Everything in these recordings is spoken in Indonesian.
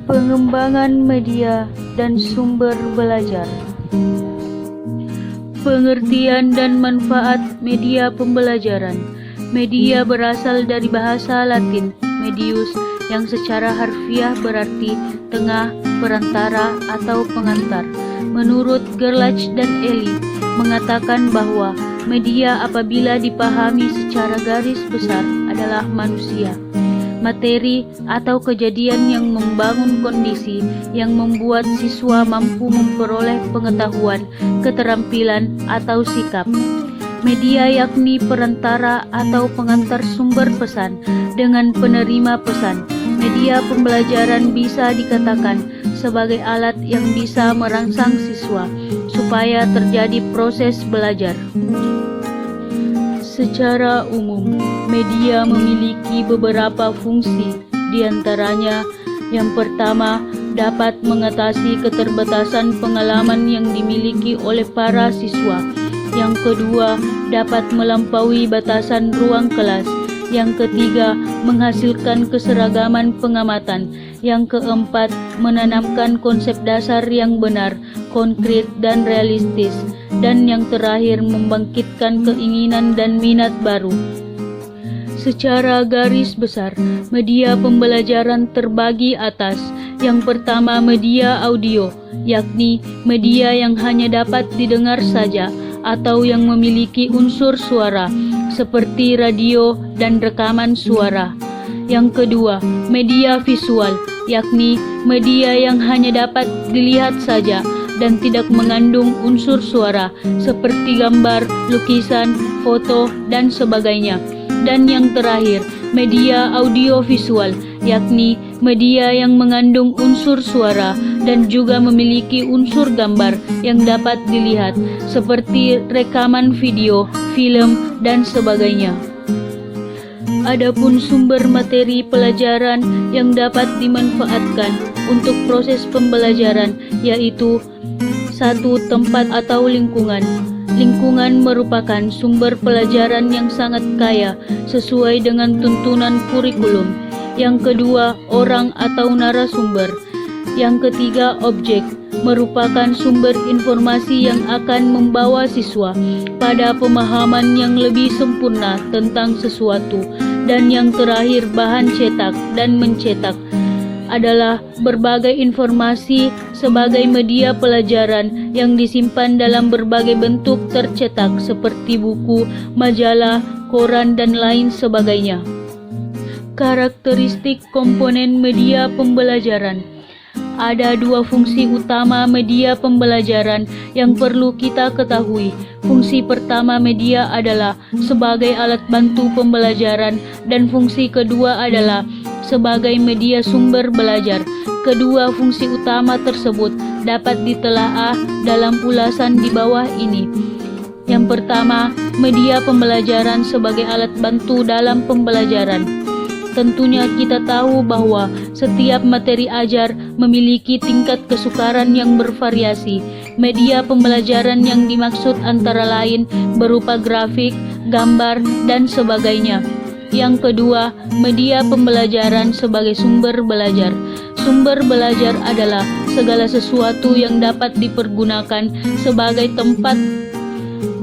Pengembangan media dan sumber belajar. Pengertian dan manfaat media pembelajaran. Media berasal dari bahasa Latin medius yang secara harfiah berarti tengah, perantara, atau pengantar. Menurut Gerlach dan Eli mengatakan bahwa media apabila dipahami secara garis besar adalah manusia, materi atau kejadian yang membangun kondisi yang membuat siswa mampu memperoleh pengetahuan, keterampilan, atau sikap. Media yakni perantara atau pengantar sumber pesan dengan penerima pesan. Media pembelajaran bisa dikatakan sebagai alat yang bisa merangsang siswa supaya terjadi proses belajar. Secara umum, media memiliki beberapa fungsi, di antaranya yang pertama, dapat mengatasi keterbatasan pengalaman yang dimiliki oleh para siswa. Yang kedua, dapat melampaui batasan ruang kelas. Yang ketiga, menghasilkan keseragaman pengamatan. Yang keempat, menanamkan konsep dasar yang benar, konkret, dan realistis. Dan yang terakhir, membangkitkan keinginan dan minat baru. Secara garis besar, media pembelajaran terbagi atas. Yang pertama, media audio, yakni media yang hanya dapat didengar saja atau yang memiliki unsur suara, seperti radio dan rekaman suara. Yang kedua, media visual, yakni media yang hanya dapat dilihat saja dan tidak mengandung unsur suara, seperti gambar, lukisan, foto, dan sebagainya. Dan yang terakhir, media audiovisual, yakni media yang mengandung unsur suara dan juga memiliki unsur gambar yang dapat dilihat, seperti rekaman video, film, dan sebagainya. Adapun sumber materi pelajaran yang dapat dimanfaatkan untuk proses pembelajaran yaitu 1. Tempat atau lingkungan. Lingkungan merupakan sumber pelajaran yang sangat kaya sesuai dengan tuntunan kurikulum. Yang kedua, orang atau narasumber. Yang ketiga, objek merupakan sumber informasi yang akan membawa siswa pada pemahaman yang lebih sempurna tentang sesuatu. Dan yang terakhir, bahan cetak dan mencetak adalah berbagai informasi sebagai media pelajaran yang disimpan dalam berbagai bentuk tercetak seperti buku, majalah, koran, dan lain sebagainya. Karakteristik komponen media pembelajaran. Ada dua fungsi utama media pembelajaran yang perlu kita ketahui. Fungsi pertama media adalah sebagai alat bantu pembelajaran dan fungsi kedua adalah sebagai media sumber belajar. Kedua fungsi utama tersebut dapat ditelaah dalam ulasan di bawah ini. Yang pertama, media pembelajaran sebagai alat bantu dalam pembelajaran. Tentunya kita tahu bahwa setiap materi ajar memiliki tingkat kesukaran yang bervariasi. Media pembelajaran yang dimaksud antara lain berupa grafik, gambar, dan sebagainya. Yang kedua, media pembelajaran sebagai sumber belajar. Sumber belajar adalah segala sesuatu yang dapat dipergunakan sebagai tempat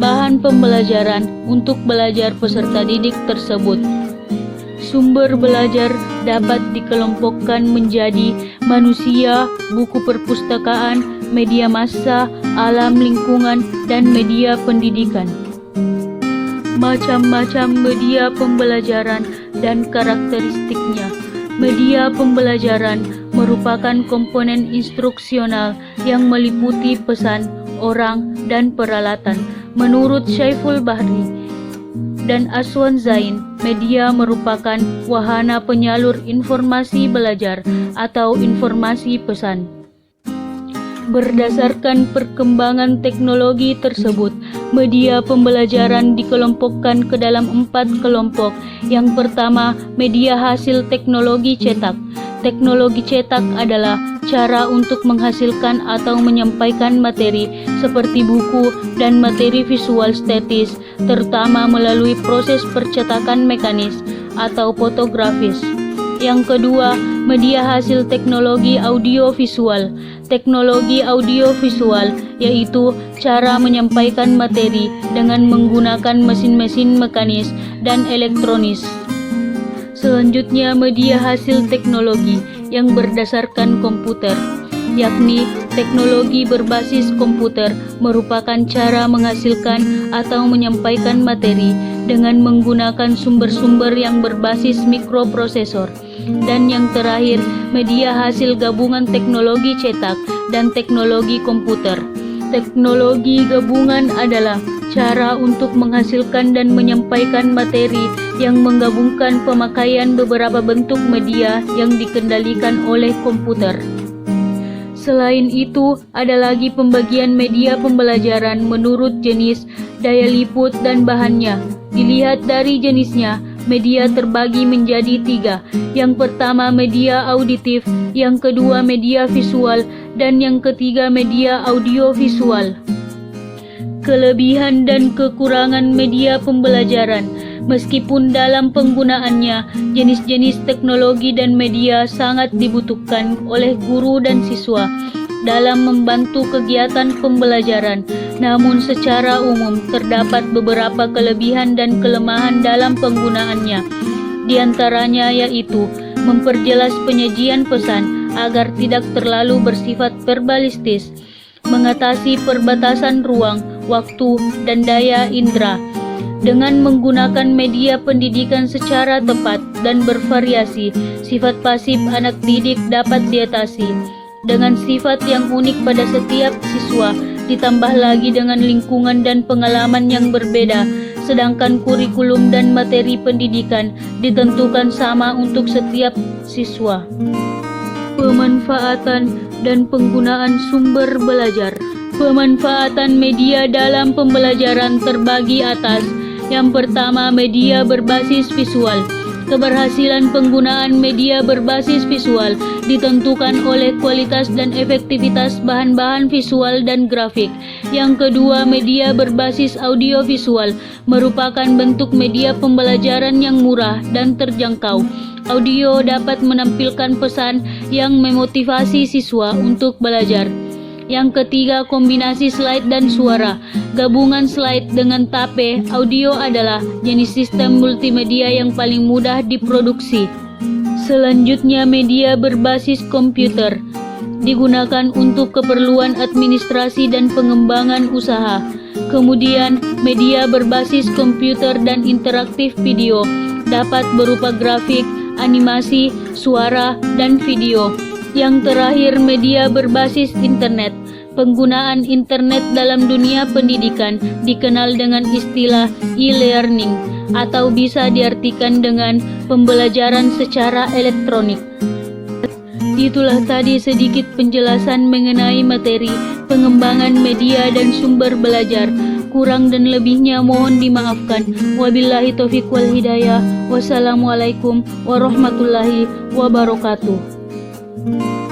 bahan pembelajaran untuk belajar peserta didik tersebut. Sumber belajar dapat dikelompokkan menjadi manusia, buku perpustakaan, media massa, alam lingkungan, dan media pendidikan. Macam-macam media pembelajaran dan karakteristiknya. Media pembelajaran merupakan komponen instruksional yang meliputi pesan, orang, dan peralatan. Menurut Syaiful Bahri dan Aswan Zain, media merupakan wahana penyalur informasi belajar atau informasi pesan. Berdasarkan perkembangan teknologi tersebut, media pembelajaran dikelompokkan ke dalam 4 kelompok. Yang pertama, media hasil teknologi cetak. Teknologi cetak adalah cara untuk menghasilkan atau menyampaikan materi seperti buku dan materi visual statis, terutama melalui proses percetakan mekanis atau fotografis. Yang kedua, media hasil teknologi audiovisual. Teknologi audiovisual yaitu cara menyampaikan materi dengan menggunakan mesin-mesin mekanis dan elektronis. Selanjutnya, media hasil teknologi yang berdasarkan komputer, yakni teknologi berbasis komputer merupakan cara menghasilkan atau menyampaikan materi dengan menggunakan sumber-sumber yang berbasis mikroprosesor. Dan yang terakhir, media hasil gabungan teknologi cetak dan teknologi komputer. Teknologi gabungan adalah cara untuk menghasilkan dan menyampaikan materi yang menggabungkan pemakaian beberapa bentuk media yang dikendalikan oleh komputer. Selain itu, ada lagi pembagian media pembelajaran menurut jenis, daya liput, dan bahannya. Dilihat dari jenisnya, media terbagi menjadi 3. Yang pertama media auditif, yang kedua media visual, dan yang ketiga media audiovisual. Kelebihan dan kekurangan media pembelajaran. Meskipun dalam penggunaannya, jenis-jenis teknologi dan media sangat dibutuhkan oleh guru dan siswa dalam membantu kegiatan pembelajaran. Namun secara umum terdapat beberapa kelebihan dan kelemahan dalam penggunaannya. Di antaranya yaitu memperjelas penyajian pesan agar tidak terlalu bersifat verbalistis, mengatasi perbatasan ruang, waktu, dan daya indera. Dengan menggunakan media pendidikan secara tepat dan bervariasi, sifat pasif anak didik dapat diatasi. Dengan sifat yang unik pada setiap siswa, ditambah lagi dengan lingkungan dan pengalaman yang berbeda, sedangkan kurikulum dan materi pendidikan ditentukan sama untuk setiap siswa. Pemanfaatan dan penggunaan sumber belajar. Pemanfaatan media dalam pembelajaran terbagi atas. Yang pertama, media berbasis visual. Keberhasilan penggunaan media berbasis visual ditentukan oleh kualitas dan efektivitas bahan-bahan visual dan grafik. Yang kedua, media berbasis audiovisual merupakan bentuk media pembelajaran yang murah dan terjangkau. Audio dapat menampilkan pesan yang memotivasi siswa untuk belajar. Yang ketiga, kombinasi slide dan suara. Gabungan slide dengan tape audio adalah jenis sistem multimedia yang paling mudah diproduksi. Selanjutnya, media berbasis komputer digunakan untuk keperluan administrasi dan pengembangan usaha. Kemudian, media berbasis komputer dan interaktif video dapat berupa grafik, animasi, suara, dan video. Yang terakhir, media berbasis internet. Penggunaan internet dalam dunia pendidikan dikenal dengan istilah e-learning atau bisa diartikan dengan pembelajaran secara elektronik. Itulah tadi sedikit penjelasan mengenai materi pengembangan media dan sumber belajar. Kurang dan lebihnya mohon dimaafkan. Wabillahi taufiq wal hidayah. Wassalamualaikum warahmatullahi wabarakatuh.